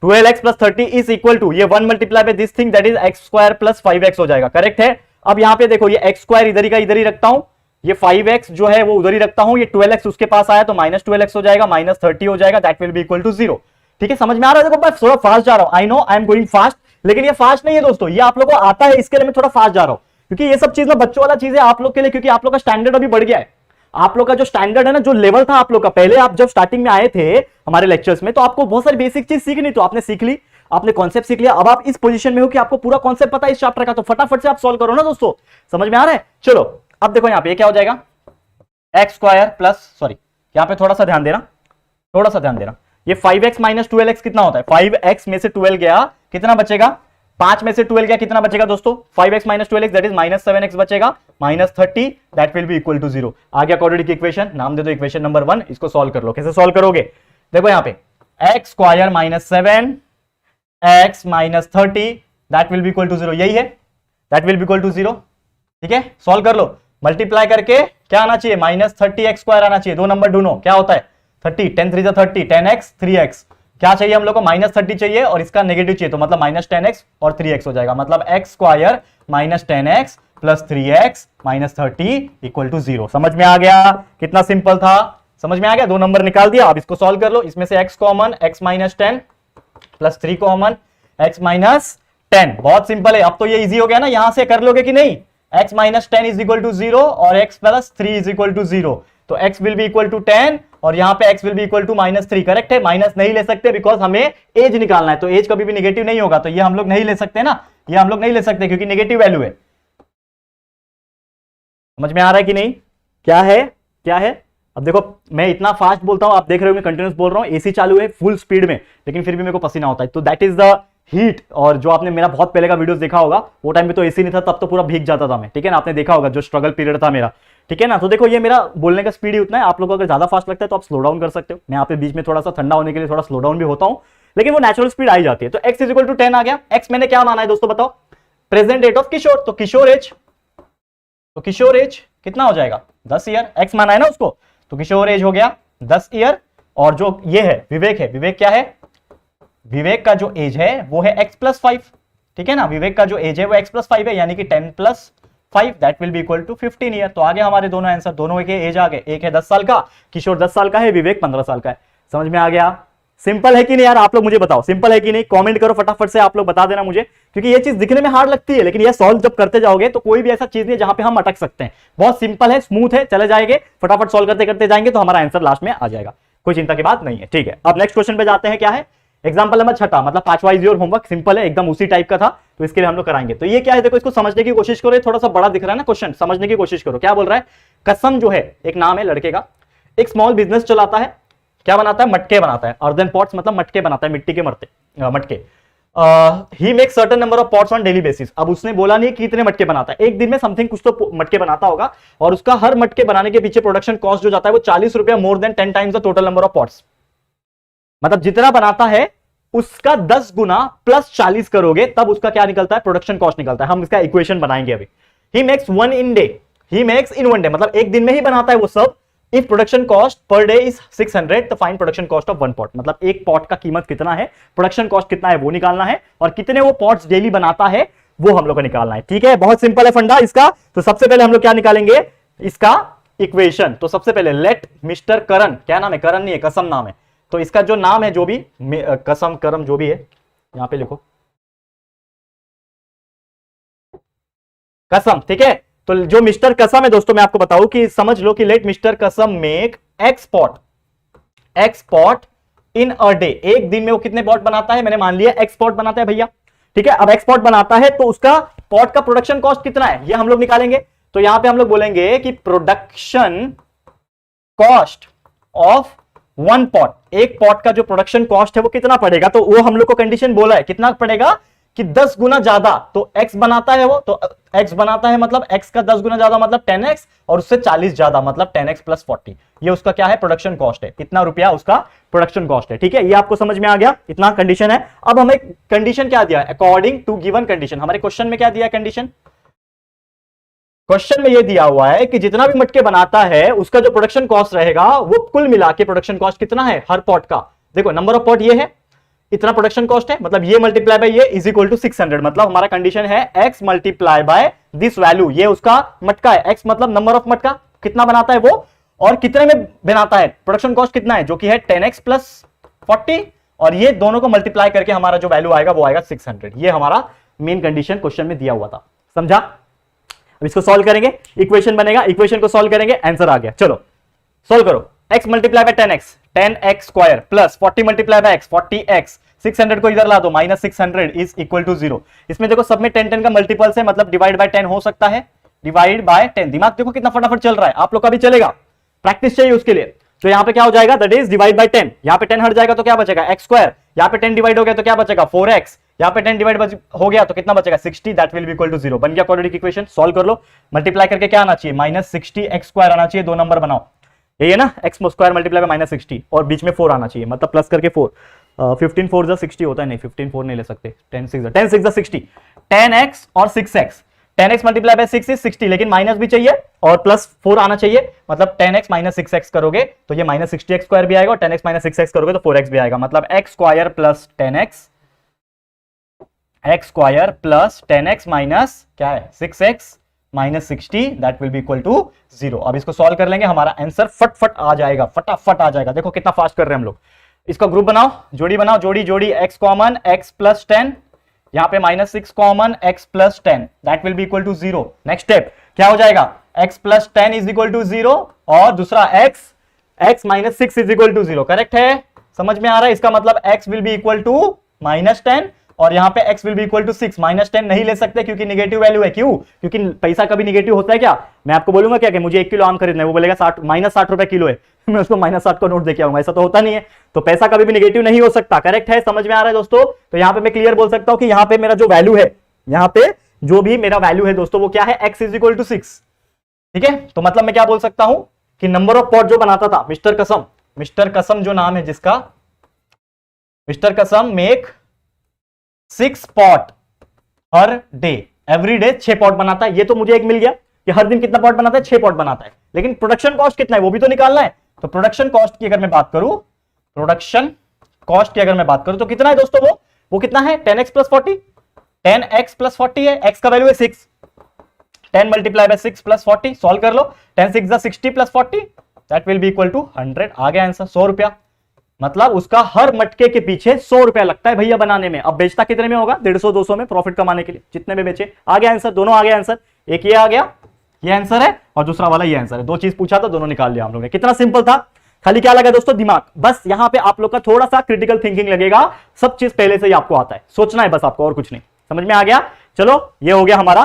12x plus 30 is equal to ये 1 multiply by this thing that is x² plus 5x हो जाएगा। करेक्ट है। अब यहां पे देखो ये x² इधर ही का इधर ही रखता हूं, ये 5x जो है वो उधर ही रखता हूं, ये 12x उसके पास आया तो -12x हो जाएगा, -30 हो जाएगा, that will B equal to 0। ठीक है, समझ में आ रहा है। देखो मैं थोड़ा फास्ट जा रहा हूं, I know I am going fast, लेकिन ये फास्ट नहीं है दोस्तों, ये आप लोगों को आता है, इसके लिए मैं थोड़ा फास्ट जा रहा हूं, क्योंकि ये सब चीज ना बच्चों वाला चीज है आप लोग के लिए, क्योंकि आप लोग का स्टैंडर्ड अभी बढ़ गया है। आप लोग का जो स्टैंडर्ड है ना, जो लेवल था आप लोग का, पहले आप जब स्टार्टिंग में आए थे हमारे लेक्चर्स में तो आपको बहुत सारी बेसिक चीज सीखनी, तो आपने सीख ली, आपने कॉन्सेप्ट सीख लिया। अब आप इस पोजीशन में हो कि आपको पूरा कॉन्सेप्ट पता है इस चैप्टर का, तो फटाफट से आप सॉल्व करो ना दोस्तों। समझ में आ रहा है। चलो अब देखो यहां पे क्या हो जाएगा, x² प्लस, सॉरी यहां पे थोड़ा सा ध्यान देना, थोड़ा सा ध्यान देना, ये 5x माइनस 12x कितना होता है, 5x में से 12 गया कितना बचेगा, 5 में से 12 गया कितना बचेगा दोस्तों, 5x minus 12x that is -7x बचेगा, -30 that will B equal to 0। आ गया क्वाड्रेटिक इक्वेशन, नाम दे दो इक्वेशन नंबर 1। इसको सॉल्व कर लो। कैसे सॉल्व करोगे, देखो यहां पे x² minus 7 x minus 30 that will B equal to 0, यही है, that will B equal to 0। ठीक है, सॉल्व कर लो। मल्टीप्लाई करके क्या आना चाहिए, -30x² आना चाहिए। दो नंबर ढूंढो, क्या होता है 30, 10 3 30, 10x 3x, क्या चाहिए हम लोग को, -30 चाहिए और इसका नेगेटिव चाहिए, तो मतलब -10x और 3x हो जाएगा। मतलब x² minus 10x plus 3x minus 30 equal to 0। समझ में आ गया, कितना सिंपल था, समझ में आ गया। दो नंबर निकाल दिया। अब इसको सॉल्व कर लो, इसमें से x common, x minus 10 plus 3 common, x minus 10, बहुत सिंपल है। अब तो ये इजी हो गया ना, यहां से कर लोगे कि नहीं, x minus 10 is equal to 0 और x plus 3 is equal to 0, तो x will be equal to 10 और यहां पे x will be equal to -3। Correct है, माइनस नहीं ले सकते बिकॉज हमें एज निकालना है, तो एज कभी भी नेगेटिव नहीं होगा, तो ये हम लोग नहीं ले सकते ना, ये हम लोग नहीं ले सकते क्योंकि नेगेटिव वैल्यू है। समझ में आ रहा है कि नहीं, क्या है क्या है। अब देखो मैं इतना फास्ट बोलता हूं, आप देख रहे हो मैं कंटिन्यूस बोल रहा हूं, एसी चालू है फुल स्पीड में, लेकिन फिर भी मेरे को पसीना होता है, तो दैट इज द हीट। और जो आपने मेरा बहुत पहले का वीडियोस देखा होगा, वो टाइम में तो एसी नहीं था, तब तो पूरा भीग जाता था मैं, ठीक है ना, आपने देखा होगा जो स्ट्रगल पीरियड था मेरा, ठीक है ना। तो देखो ये मेरा बोलने का स्पीड ही उतना है, आप लोगों को अगर ज्यादा फास्ट लगता है तो आप स्लो डाउन कर सकते हो। मैं यहाँ पे बीच में थोड़ा सा ठंडा होने के लिए थोड़ा स्लो डाउन भी होता हूँ, लेकिन वो नेचुरल स्पीड आई जाती है। तो x इज इक्वल टू 10 आ गया। x मैंने क्या माना है दोस्तों बताओ, प्रेजेंट डेट ऑफ किशोर, तो किशोर एज, तो किशोर एज कितना हो जाएगा 10 ईयर, x माना है ना उसको, तो किशोर एज हो गया 10 ईयर। और जो ये है विवेक है, विवेक क्या है, विवेक का जो एज है वो है x+5, ठीक है ना, विवेक का जो एज है वो x+5 है, यानी कि 10 + 5 that will B equal to 15 year. तो आगे हमारे दोनों आंसर, दोनों के एज आ गए, एक है 10 साल का, किशोर 10 साल का है, विवेक 15 साल का है। समझ में आ गया, सिंपल है कि नहीं यार, आप लोग मुझे बताओ सिंपल है कि नहीं, कमेंट करो फटाफट से, आप लोग बता देना मुझे, क्योंकि ये चीज दिखने में हार्ड लगती है, लेकिन ये सॉल्व जब करते जाओगे तो कोई भी ऐसा चीज नहीं जहां पे हम अटक सकते हैं। बहुत सिंपल है, स्मूथ है, चले जाएंगे फटाफट सॉल्व करते करते जाएंगे तो हमारा आंसर लास्ट में आ जाएगा, कोई चिंता की बात नहीं है। ठीक है, अब नेक्स्ट क्वेश्चन पे जाते हैं। क्या है, एग्जाम्पल नंबर 6, मतलब 5वां इज योर होमवर्क, सिंपल है एकदम, उसी टाइप का था, तो इसके लिए हम लोग कराएंगे। तो ये क्या है, देखो इसको समझने की कोशिश करो, थोड़ा सा बड़ा दिख रहा है ना क्वेश्चन, समझने की कोशिश करो। क्या बोल रहा है, कसम जो है एक नाम है लड़के का, एक स्मॉल बिजनेस चलाता है, क्या बनाता है, मटके बनाता है, अर्दन पॉट्स मतलब मटके बनाता है, मिट्टी के मटके। He make certain number of pots on daily basis. अब उसने बोला नहीं कि कितने मटके बनाता है, एक दिन में समथिंग कुछ तो मटके बनाता होगा, और उसका हर मटके बनाने के पीछे प्रोडक्शन कॉस्ट जो जाता है वो 40 रुपया, more than 10 times the total number of pots. मतलब जितना बनाता है उसका 10 गुना प्लस 40 करोगे तब उसका क्या निकलता है, प्रोडक्शन कॉस्ट निकलता है। हम इसका इक्वेशन बनाएंगे अभी। He makes 1 in day, he makes in one day, मतलब एक दिन में ही बनाता है वो सब। If production cost per day is 600 तो find production cost of one pot, मतलब एक पॉट का कीमत कितना है, प्रोडक्शन कॉस्ट कितना है वो निकालना है, और कितने वो पॉट्स डेली बनाता है वो हम लोग को निकालना है। ठीक है, बहुत सिंपल है फंडा इसका। तो सबसे पहले हम लोग क्या निकालेंगे, इसका इक्वेशन। तो सबसे पहले लेट मिस्टर करण, क्या नाम है, करण नहीं है, कसम नाम है, तो इसका जो नाम है, जो भी कसम करम जो भी है, यहां पे लिखो कसम। ठीक है, तो जो मिस्टर कसम है दोस्तों, मैं आपको बताऊं कि समझ लो कि लेट मिस्टर कसम make export in a day, एक दिन में वो कितने पॉट बनाता है, मैंने मान लिया एक्सपोर्ट बनाता है भैया। ठीक है, अब एक्सपोर्ट बनाता है तो उसका पॉट का प्रोडक्शन कॉस्ट कितना है ये हम लोग निकालेंगे। तो यहां पे हम लोग बोलेंगे कि production cost of one pot, एक पॉट का जो प्रोडक्शन कॉस्ट है वो कितना पड़ेगा, तो वो हम लोग को कंडीशन बोला है कितना पड़ेगा कि 10 गुना ज्यादा, तो x बनाता है वो, तो x बनाता है मतलब x का 10 गुना ज्यादा मतलब 10x, और उससे 40 ज्यादा मतलब 10x प्लस 40, ये उसका क्या है, प्रोडक्शन कॉस्ट है, इतना रुपया उसका प्रोडक्शन कॉस्ट है। ठीक है, ये आपको समझ में आ गया, इतना कंडीशन है। अब हमें कंडीशन क्या दिया, अकॉर्डिंग टू गिवन कंडीशन, हमारे क्वेश्चन में क्या दिया कंडीशन, क्वेश्चन में ये दिया हुआ है कि जितना भी मटके बनाता है उसका जो प्रोडक्शन कॉस्ट रहेगा वो कुल मिला के प्रोडक्शन कॉस्ट कितना है हर पॉट का। देखो नंबर ऑफ पॉट ये है, इतना प्रोडक्शन कॉस्ट है, मतलब ये मल्टीप्लाई बाय ये इज इक्वल टू 600, मतलब हमारा कंडीशन है x multiply by this value, ये उसका मटका है, x मतलब नंबर ऑफ मटका कितना बनाता है वो, और कितने में बनाता है, प्रोडक्शन कॉस्ट कितना है जो कि है 10x प्लस 40, और ये दोनों को मल्टीप्लाई करके हमारा जो वैल्यू आएगा वो आएगा 600। ये हमारा मेन कंडीशन क्वेश्चन में दिया हुआ था, समझा। अब इसको सॉल्व करेंगे, इक्वेशन बनेगा, इक्वेशन को सॉल्व करेंगे, आंसर आ गया। चलो सॉल्व करो, x multiply bye 10x square plus 40 multiply by x 40x, 600 को इधर ला दो, माइनस 600 इज इक्वल टू 0। इसमें देखो सब में 10 का मल्टीपल्स है, मतलब डिवाइड बाय 10 हो सकता है, डिवाइड बाय 10। दिमाग देखो कितना फटाफट चल रहा है, आप लोग का भी चलेगा, प्रैक्टिस चाहिए उसके लिए। तो यहाँ पे क्या हो जाएगा, दैट इज डिवाइड बाय 10, यहाँ पे 10 हट जाएगा तो क्या बचेगा x स्क्वायर, यहाँ पे 10 डिवाइड हो गया तो क्या बचेगा 4x, यहाँ पे 10 डिवाइड हो गया तो कितना बचेगा 60, that will B equal to 0। बन गया क्वाड्रेटिक इक्वेशन, सॉल्व कर लो, मल्टीप्लाई करके क्या आना चाहिए माइनस 60 x स्क्वायर आना चाहिए, दो नंबर बनाओ, ये है ना x square multiply by minus 60, और बीच में 4 आना चाहिए, मतलब प्लस करके 4, 15 4 जा 60 होता है, नहीं 15 4 नहीं ले सकते, 10 6 जा 60, 10x और 6x, 10x multiply by 6 is 60, लेकिन माइनस भी चाहिए और प्लस 4 आना चाहिए, मतलब 10x माइनस 6x करोगे तो ये माइनस 60x स्क्वायर भी आएगा, और 10x माइनस 6x करोगे तो 4x भी आएगा, मतलब x square plus 10x, x square plus 10x minus क्या है 6x minus 60, that will B equal to 0। अब इसको सॉल्व कर लेंगे, हमारा आंसर फटफट आ जाएगा, फटाफट आ जाएगा। देखो कितना फास्ट कर रहे हैं हम लोग। इसका ग्रुप बनाओ, जोड़ी बनाओ, जोड़ी जोड़ी, x कॉमन x प्लस 10, यहाँ पे minus 6 common x plus 10, that will B equal to 0। Next step क्या हो जाएगा, x plus 10 is equal to 0, और दूसरा x minus 6 is equal to 0, correct है, समझ में आ रहा है। इसका मतलब x will be equal to minus 10, और यहाँ पे x will be equal to 6, minus 10 नहीं ले सकते क्योंकि नेगेटिव वैल्यू है। क्यों, क्योंकि पैसा कभी नेगेटिव होता है क्या, मैं आपको बोलूंगा क्या कि मुझे 1 किलो आम खरीदना है, वो बोलेगा 60 माइनस 60 रुपए किलो है, मैं उसको माइनस 60 का नोट देके आऊंगा, ऐसा तो होता नहीं है। तो पैसा कभी भी नेगेटिव नहीं हो सकता, करेक्ट है, समझ में आ रहा है दोस्तों। तो यहाँ पे मैं क्लियर बोल सकता हूँ कि यहाँ पे मेरा जो वैल्यू है, यहाँ पे जो भी मेरा वैल्यू है दोस्तों वो क्या है, x इज इक्वल टू 6। ठीक है, तो मतलब मैं क्या बोल सकता हूं कि नंबर ऑफ पॉट जो बनाता था मिस्टर कसम जो नाम है जिसका, मिस्टर कसम मेक 6 पॉट हर डे, एवरी डे 6 पॉट बनाता है। ये तो मुझे एक मिल गया कि हर दिन कितना पॉट बनाता है, 6 पॉट बनाता है, लेकिन प्रोडक्शन कॉस्ट कितना है वो भी तो निकालना है। तो प्रोडक्शन कॉस्ट की अगर मैं बात करूं, प्रोडक्शन कॉस्ट की अगर मैं बात करूं तो कितना है दोस्तों, वो कितना है 10x प्लस 40, 10x प्लस 40 है, x का वैल्यू है 6, 10 मल्टीप्लाई बाय 6 प्लस 40, सॉल्व कर लो, 10 6 जा 60 plus 40, that will B equal to 100। आ गया आंसर, 100 रुपया, मतलब उसका हर मटके के पीछे 100 रुपया लगता है भैया बनाने में। अब बेचता कितने में होगा, 150 200 में प्रॉफिट कमाने के लिए, जितने में बेचे। आ गया आंसर, दोनों आ गया आंसर, एक ये आ गया, ये आंसर है, और दूसरा वाला ये आंसर है। दो चीज पूछा था, दोनों निकाल लिया हम लोग ने। कितना सिंपल था, खाली क्या लगा दोस्तों, दिमाग। बस यहां पे आप लोग का थोड़ा सा क्रिटिकल थिंकिंग लगेगा, सब चीज पहले से ही आपको आता है, सोचना है बस आपको, और कुछ नहीं। समझ में आ गया। चलो ये हो गया हमारा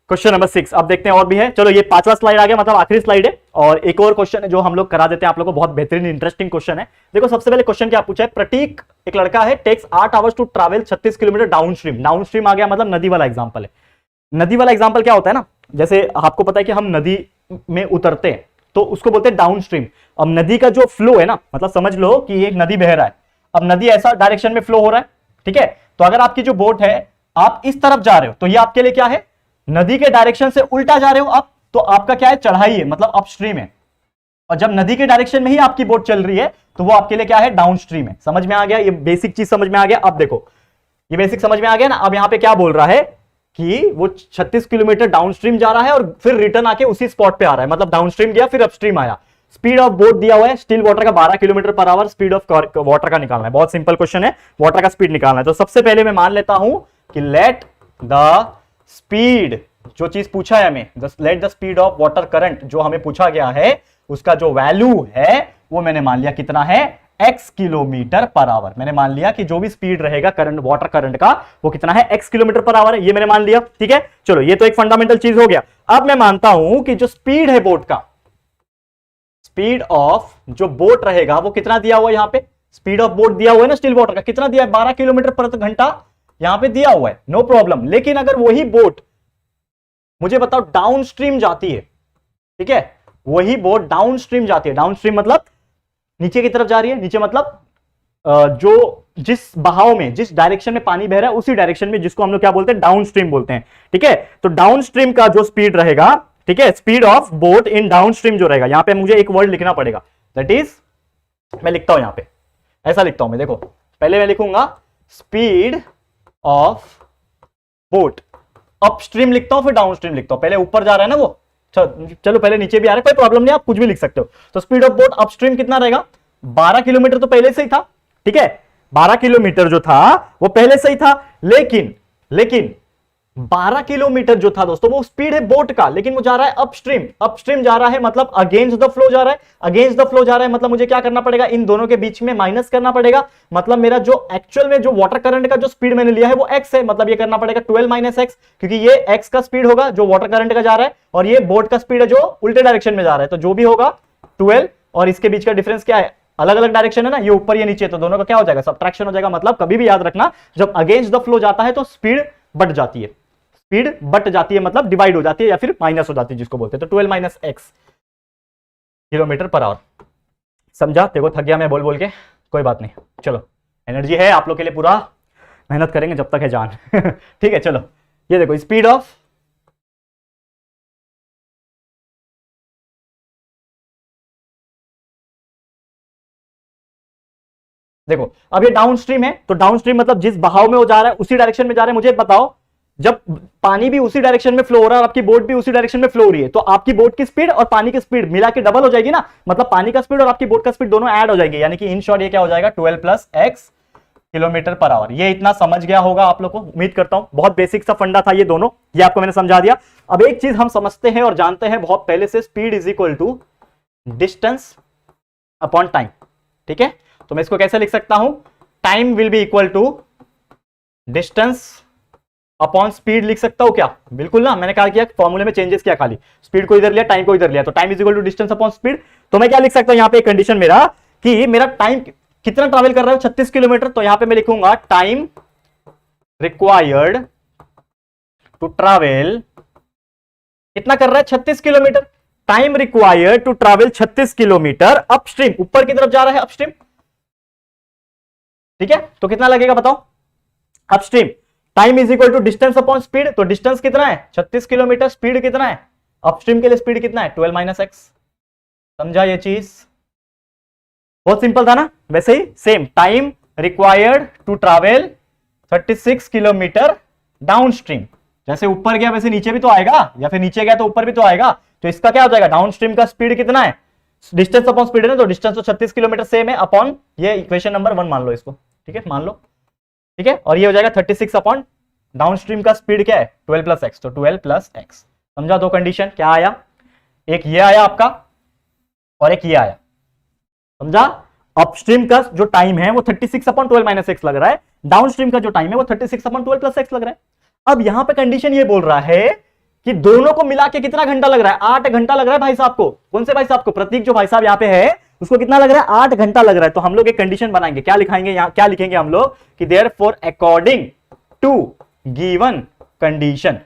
क्वेश्चन नंबर 6। अब देखते हैं और भी है। चलो ये 5वां स्लाइड आ गया, मतलब आखिरी स्लाइड है, और एक और क्वेश्चन है जो हम लोग करा देते हैं आप लोग को, बहुत बेहतरीन इंटरेस्टिंग क्वेश्चन है। देखो सबसे पहले क्वेश्चन क्या पूछा है, प्रतीक एक लड़का है, takes 8 hours to travel 36 kilometre downstream. Downstream आ गया मतलब नदी वाला एग्जाम्पल है। नदी वाला एग्जाम्पल क्या होता है ना, जैसे आपको पता है कि हम नदी में उतरते हैं तो उसको बोलते हैं डाउन स्ट्रीम। अब नदी का जो फ्लो है ना, मतलब समझ लो कि एक नदी बह रहा है, अब नदी ऐसा डायरेक्शन में फ्लो हो रहा है, ठीक है। तो अगर आपकी जो बोट है, आप इस तरफ जा रहे हो तो ये आपके लिए क्या है, नदी के डायरेक्शन से उल्टा जा रहे हो आप, तो आपका क्या है, चढ़ाई है, मतलब अपस्ट्रीम है। और जब नदी के डायरेक्शन में ही आपकी बोट चल रही है तो वो आपके लिए क्या है, डाउनस्ट्रीम है। समझ में आ गया, ये बेसिक चीज समझ में आ गया। अब देखो ये बेसिक समझ में आ गया ना। अब यहां पे क्या बोल रहा है कि वो 36 किलोमीटर डाउनस्ट्रीम जा रहा है और फिर रिटर्न आके उसी स्पॉट पे आ रहा है, मतलब डाउनस्ट्रीम गया फिर अपस्ट्रीम आया। स्पीड ऑफ बोट दिया हुआ है स्टिल वाटर का 12 kilometre per our, speed of water का निकालना है। बहुत सिंपल क्वेश्चन है, वाटर का स्पीड निकालना है। तो सबसे पहले मैं मान लेता हूं कि लेट द स्पीड, जो चीज पूछा है हमें, let the speed of water current, जो हमें पूछा गया है उसका जो वैल्यू है वो मैंने मान लिया कितना है, x किलोमीटर पर आवर। मैंने मान लिया कि जो भी स्पीड रहेगा करंट, वाटर करंट का, वो कितना है, x किलोमीटर पर आवर है। ये मैंने मान लिया, ठीक है। चलो ये तो एक फंडामेंटल चीज हो गया। अब मैं मानता हूं कि जो स्पीड है बोट का, स्पीड ऑफ जो बोट रहेगा वो कितना दिया हुआ है यहां पे, स्पीड ऑफ बोट दिया हुआ है ना स्टिल वाटर का, कितना दिया है, 12 किलोमीटर प्रति घंटा यहां पे दिया हुआ है, नो प्रॉब्लम। लेकिन अगर वही बोट मुझे बताओ डाउनस्ट्रीम जाती है, ठीक है, वही बोट डाउनस्ट्रीम जाती है, डाउनस्ट्रीम मतलब नीचे की तरफ जा रही है, नीचे मतलब जो जिस बहाव में, जिस डायरेक्शन में पानी बह रहा है उसी डायरेक्शन में, जिसको हम लोग क्या बोलते हैं, डाउनस्ट्रीम बोलते हैं, ठीक है। तो डाउनस्ट्रीम का जो स्पीड रहेगा, ठीक है, speed of boat in downstream जो रहेगा, यहां पे मुझे एक वर्ड लिखना पड़ेगा, दैट इज, मैं लिखता हूं यहां पे, ऐसा लिखता हूं मैं, देखो पहले मैं लिखूंगा स्पीड ऑफ बोट, अपस्ट्रीम लिखता हूं फिर डाउनस्ट्रीम लिखता हूं, पहले ऊपर जा रहा है ना वो, चलो पहले नीचे भी आ रहा है, कोई प्रॉब्लम नहीं, आप कुछ भी लिख सकते हो। तो स्पीड ऑफ बोट अपस्ट्रीम कितना रहेगा, 12 किलोमीटर तो पहले से ही था, ठीक है, 12 किलोमीटर जो था वो पहले से ही था। लेकिन 12 किलोमीटर जो था दोस्तों वो स्पीड है बोट का, लेकिन वो जा रहा है अपस्ट्रीम, अपस्ट्रीम जा रहा है मतलब अगेंस्ट द फ्लो जा रहा है, अगेंस्ट द फ्लो जा रहा है मतलब मुझे क्या करना पड़ेगा, इन दोनों के बीच में माइनस करना पड़ेगा। मतलब मेरा जो एक्चुअल में जो वाटर करंट का जो स्पीड मैंने लिया है वो x है, मतलब ये करना पड़ेगा 12 माइनस एक्स, क्योंकि ये x का स्पीड होगा जो वाटर करंट का जा रहा है और ये बोट का स्पीड है जो उल्टे डायरेक्शन में जा रहा है, तो जो भी होगा 12 और इसके बीच का डिफरेंस क्या है, अलग अलग डायरेक्शन है ना, ये ऊपर ये नीचे, तो दोनों का क्या हो जाएगा, सबट्रैक्शन हो जाएगा। मतलब कभी भी याद रखना जब अगेंस्ट द फ्लो जाता है तो स्पीड बढ़ जाती है, स्पीड बढ़ जाती है मतलब डिवाइड हो जाती है या फिर माइनस हो जाती है जिसको बोलते हैं, तो 12 minus x kilometre per our. समझा, देखो थक गया मैं बोल बोल के, कोई बात नहीं, चलो एनर्जी है आप लोग के लिए, पूरा मेहनत करेंगे जब तक है जान ठीक है। चलो ये देखो स्पीड ऑफ, देखो अब ये डाउनस्ट्रीम है, तो डाउनस्ट्रीम मतलब जिस बहाव में वो जा रहा है उसी डायरेक्शन में जा रहा है। मुझे बताओ जब पानी भी उसी डायरेक्शन में फ्लो हो रहा है और आपकी बोट भी उसी डायरेक्शन में फ्लो हो रही है, तो आपकी बोट की स्पीड और पानी की स्पीड मिला के डबल हो जाएगी ना, मतलब पानी का स्पीड और आपकी बोट का स्पीड दोनों ऐड हो जाएगी, यानी कि इन शॉर्ट ये क्या हो जाएगा, 12 plus x kilometre per our. ये इतना समझ गया होगा आप लोग को, उम्मीद करता हूं। बहुत बेसिक सा फंडा था ये दोनों, ये आपको मैंने समझा दिया। अब एक चीज हम समझते हैं और जानते हैं बहुत पहले से, speed is equal to distance upon time, ठीक है। तो मैं इसको कैसे लिख सकता हूं, time will B equal to distance upon speed लिख सकता हूं क्या, बिल्कुल ना, मैंने क्या किया, फॉर्मूले में चेंजेस किया, खाली स्पीड को इधर लिया, टाइम को इधर लिया, तो time is equal to distance upon speed. तो मैं क्या लिख सकता हूं यहां पे एक कंडीशन मेरा कि मेरा टाइम कितना ट्रैवल कर रहा है, 36 किलोमीटर, तो यहां पे मैं लिखूंगा टाइम रिक्वायर्ड टू ट्रैवल, कितना कर रहा है, 36 kilometre, time required to travel 36 kilometre upstream, ऊपर की तरफ जा रहा है अपस्ट्रीम, ठीक है। तो कितना लगेगा बताओ upstream, time is equal to distance upon speed, तो डिस्टेंस कितना है 36 किलोमीटर, स्पीड कितना है, अपस्ट्रीम के लिए स्पीड कितना है 12 माइनस एक्स। समझा ये चीज, बहुत सिंपल था ना। वैसे ही same time required to travel 36 kilometre downstream, जैसे ऊपर गया वैसे नीचे भी तो आएगा, या फिर नीचे गया तो ऊपर भी तो आएगा, तो इसका क्या हो जाएगा, डाउनस्ट्रीम का स्पीड कितना है, डिस्टेंस अपॉन स्पीड है ना, तो डिस्टेंस तो 36 किलोमीटर सेम है अपॉन ये इक्वेशन नंबर 1 मान लो इसको, ठीक है, मान लो, ठीक है। और ये हो जाएगा 36 अपॉन डाउनस्ट्रीम का स्पीड क्या है 12 प्लस एक्स, तो 12 प्लस एक्स। समझा, दो कंडीशन क्या आया, एक ये आया आपका और एक ये आया। समझा, अपस्ट्रीम का जो टाइम है वो 36 अपॉन 12 माइनस एक्स लग रहा है, डाउनस्ट्रीम का जो टाइम है वो 36 अपॉन 12 प्लस एक्स लग रहा है। अब यहां पे कंडीशन ये बोल रहा है कि दोनों को मिला के कितना घंटा लग रहा है, 8 घंटा लग रहा है भाई साहब को। कौन से भाई साहब को, प्रतीक जो भाई साहब यहाँ पे है उसको कितना लग रहा है, 8 घंटा लग रहा है। तो हम लोग एक कंडीशन बनाएंगे, क्या लिखाएंगे यहाँ, क्या लिखेंगे हम लोग कि therefore according to given condition,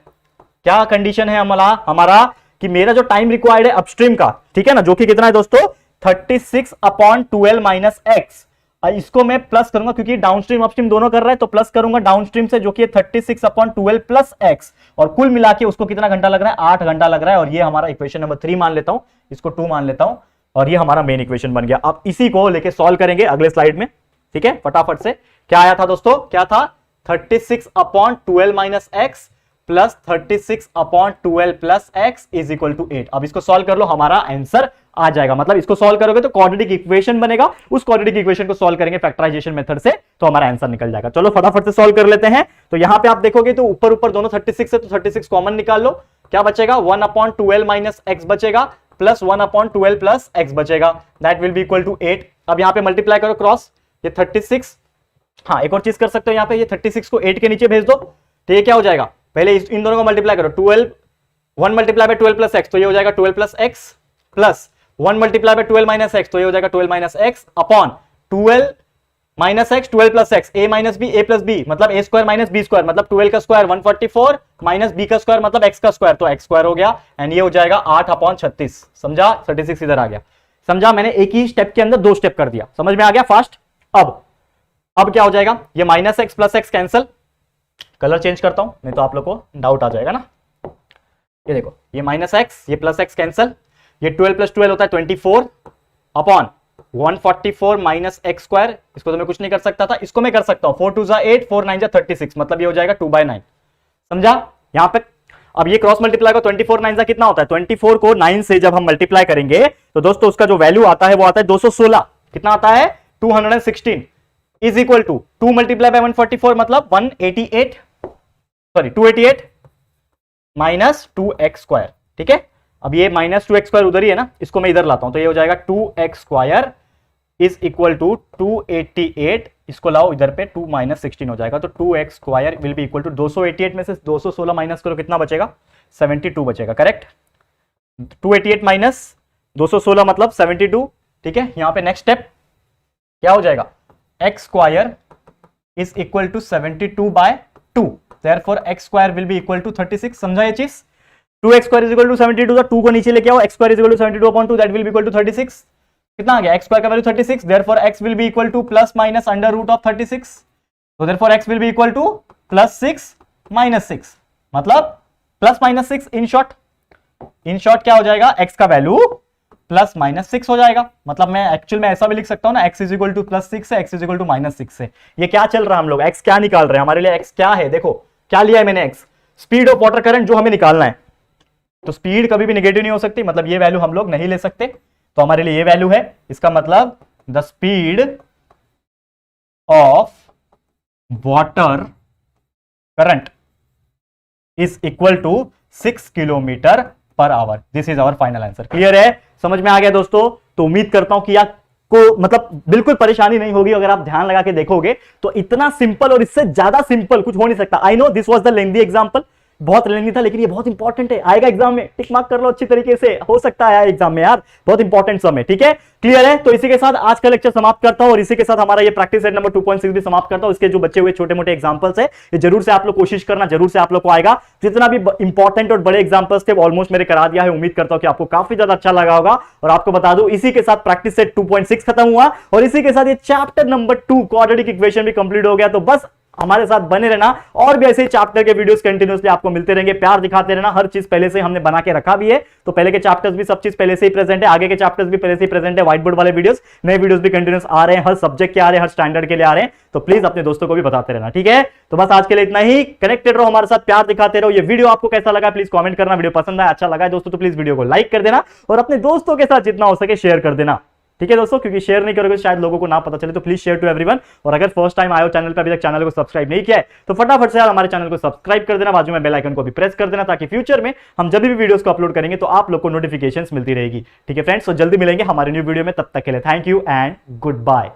क्या कंडीशन है हमारा कि मेरा जो टाइम रिक्वायर्ड है अपस्ट्रीम का, ठीक है ना, जो कि कितना है दोस्तों 36 अपॉन 12 माइनस एक्स, इसको मैं प्लस करूंगा क्योंकि डाउनस्ट्रीम अपस्ट्रीम दोनों कर रहा है, तो प्लस करूंगा डाउनस्ट्रीम से जो कि 36/12 प्लस एक्स, और कुल मिला के उसको कितना घंटा लग रहा है, 8 घंटा लग रहा है। और ये हमारा इक्वेशन नंबर 3 मान लेता हूं, इसको 2 मान लेता हूं, और ये हमारा मेन इक्वेशन बन गया। अब इसी को लेके सॉल्व करेंगे अगले स्लाइड में, ठीक है। फटाफट से क्या आया था दोस्तों, क्या था, 36/12 minus x plus 36/12 plus x is equal to 8। अब इसको सॉल्व कर लो, हमारा आंसर आ जाएगा। मतलब इसको सॉल्व करोगे तो क्वाड्रेटिक इक्वेशन बनेगा, उस क्वाड्रेटिक इक्वेशन को सॉल्व करेंगे फैक्टराइजेशन मेथड से, तो हमारा आंसर निकल जाएगा। चलो फटाफट से सॉल्व कर लेते हैं। तो यहां पे आप देखोगे तो ऊपर ऊपर दोनों 36 है, तो 36 कॉमन निकाल लो, क्या बचेगा, 1/12 माइनस एक्स बचेगा प्लस 1/12 प्लस एक्स बचेगा, that will B equal to 8। अब यहां पे मल्टीप्लाई करो क्रॉस, ये 36, हाँ एक और चीज कर सकते हो यहां पे, ये 36 को 8 के नीचे भेज दो, तो ये क्या हो जाएगा, पहले इन दोनों को मल्टीप्लाई करो, 12 1 मल्टीप्लाई बाय 12 प्लस एक्स, तो ये हो जाएगा 12 plus x, plus 1 multiply by 12 minus x, तो ये हो जाएगा 12 minus x upon 12 minus x 12 plus x, a minus b a plus b, मतलब a square minus b square, मतलब 12 का स्क्वायर 144 माइनस बी का स्क्वायर मतलब एक्स का स्क्वायर, तो एक्स स्क्वायर हो गया, एंड ये हो जाएगा 8/36। समझा, 36 इधर आ गया। समझा, मैंने एक ही स्टेप के अंदर 2 स्टेप कर दिया, समझ में आ गया फास्ट। अब क्या हो जाएगा, ये minus x plus x cancel, colour change करता हूं नहीं तो आप लोग को डाउट आ जाएगा ना। ये देखो, ये माइनस एक्स, ये प्लस एक्स कैंसिल, ये 12 प्लस 12 होता है 24 अपॉन 144 माइनस एक्स स्क्वायर, इसको तो मैं कुछ नहीं कर सकता था, इसको मैं कर सकता हूं, 4 2 जा 8, 4 9 जा 36, मतलब ये हो जाएगा 2/9। समझा, यहां पे अब ये क्रॉस मल्टीप्लाई को 24 9 जा कितना होता है, 24 को 9 से जब हम मल्टीप्लाई करेंगे तो दोस्तों उसका जो वैल्यू आता है वो आता है 216, कितना आता है, 216 is equal to 2 multiply by 144 मतलब 288 माइनस 2x स्क्वायर, ठीक है। अब ये माइनस 2x स्क्वायर उधर ही है ना, इसको मैं इधर लाता हूं, तो ये हो जाएगा 2x square is equal to 288, इसको लाओ इधर पे, 2 माइनस 16 हो जाएगा, तो 2x square will B equal to 288 में से 216 माइनस करो, कितना बचेगा, 72 बचेगा, करेक्ट। 288 माइनस 216 मतलब 72, ठीक है। यहां पे नेक्स्ट स्टेप क्या हो जाएगा, x square is equal to 72/2, therefore x square will B equal to 36। समझा ये चीज, 2x square is equal to 72, 2 को नीचे लेके आओ, x square is equal to 72/2, that will B equal to 36। कितना आ गया, x स्क्वायर का value 36, therefore x will be equal to plus minus under root of 36, तो therefore x will be equal to plus 6 minus 6, मतलब प्लस माइनस 6। इन शॉर्ट क्या हो जाएगा, x का वैल्यू प्लस माइनस 6 हो जाएगा, मतलब मैं एक्चुअल में ऐसा भी लिख सकता हूं ना, x is equal to plus 6 है, x is equal to minus 6 है। ये क्या चल रहा है, हम लोग x क्या निकाल रहे हैं, हमारे लिए x क्या है, देखो क्या लिया है मैंने, x speed of water current जो हमें निकालना है, तो स्पीड कभी भी नेगेटिव नहीं हो सकती, मतलब ये वैल्यू हम लोग नहीं ले सकते, तो हमारे लिए ये वैल्यू है, इसका मतलब the speed of water current is equal to 6 kilometre per hour. This is our final answer. Clear है, समझ में आ गया दोस्तों। तो उम्मीद करता हूं कि आपको मतलब बिल्कुल परेशानी नहीं होगी, अगर आप ध्यान लगा के देखोगे तो इतना सिंपल और इससे ज्यादा सिंपल कुछ हो नहीं सकता। I know this was the lengthy example, बहुत लेंथी था, लेकिन ये बहुत इंपॉर्टेंट है, आएगा एग्जाम में, टिक मार्क कर लो अच्छी तरीके से, हो सकता है एग्जाम में यार, बहुत इंपॉर्टेंट सम है, ठीक है। क्लियर है, तो इसी के साथ आज का लेक्चर समाप्त करता हूं और इसी के साथ हमारा ये प्रैक्टिस सेट नंबर 2.6 भी समाप्त करता हूं। इसके जो बच्चे हुए छोटे मोटे एग्जांपल्स है, ये जरूर से आप लोग कोशिश करना, जरूर से आप लोग को आएगा। जितना भी इंपॉर्टेंट और बड़े एग्जांपल्स थे ऑलमोस्ट मेरे करा दिया है, उम्मीद करता हूं कि आपको काफी ज्यादा अच्छा लगा होगा। और आपको बता दूं इसी के साथ प्रैक्टिस सेट 2.6 खत्म हुआ और इसी के साथ ये चैप्टर नंबर 2 क्वाड्रेटिक इक्वेशन भी कंप्लीट हो गया। तो बस हमारे साथ बने रहना और भी ऐसे चैप्टर के वीडियोस कंटिन्यूअसली आपको मिलते रहेंगे, प्यार दिखाते रहना। हर चीज पहले से हमने बना के रखा भी है, तो पहले के चैप्टर्स भी सब चीज पहले से ही प्रेजेंट है, आगे के चैप्टर्स भी पहले से ही प्रेजेंट है, व्हाइट बोर्ड वाले वीडियोस, नए वीडियोस भी कंटिन्यूअस आ रहे हैं, हर सब्जेक्ट के आ रहे हैं, हर स्टैंडर्ड के लिए आ रहे हैं। तो प्लीज अपने दोस्तों को भी बताते रहना, ठीक है। तो बस आज के लिए इतना ही, कनेक्टेड रहो हमारे साथ, प्यार दिखाते रहो। ये वीडियो आपको कैसा लगा प्लीज कमेंट करना, वीडियो पसंद आया, अच्छा लगा है दोस्तों तो प्लीज वीडियो को लाइक कर देना और अपने दोस्तों के साथ जितना हो सके शेयर कर देना, ठीक है दोस्तों, क्योंकि शेयर नहीं करोगे शायद लोगों को ना पता चले, तो प्लीज शेयर टू एवरीवन। और अगर फर्स्ट टाइम आए हो चैनल पे, अभी तक चैनल को सब्सक्राइब नहीं किया है तो फटाफट से यार हमारे चैनल को सब्सक्राइब कर देना, बाजू में बेल आइकन को भी प्रेस कर देना, ताकि फ्यूचर में हम जब भी वीडियोस को अपलोड करेंगे तो आप लोग को नोटिफिकेशंस मिलती रहेगी, ठीक है फ्रेंड्स। तो जल्दी मिलेंगे हमारे न्यू वीडियो में, तब तक के लिए thank you and good bye.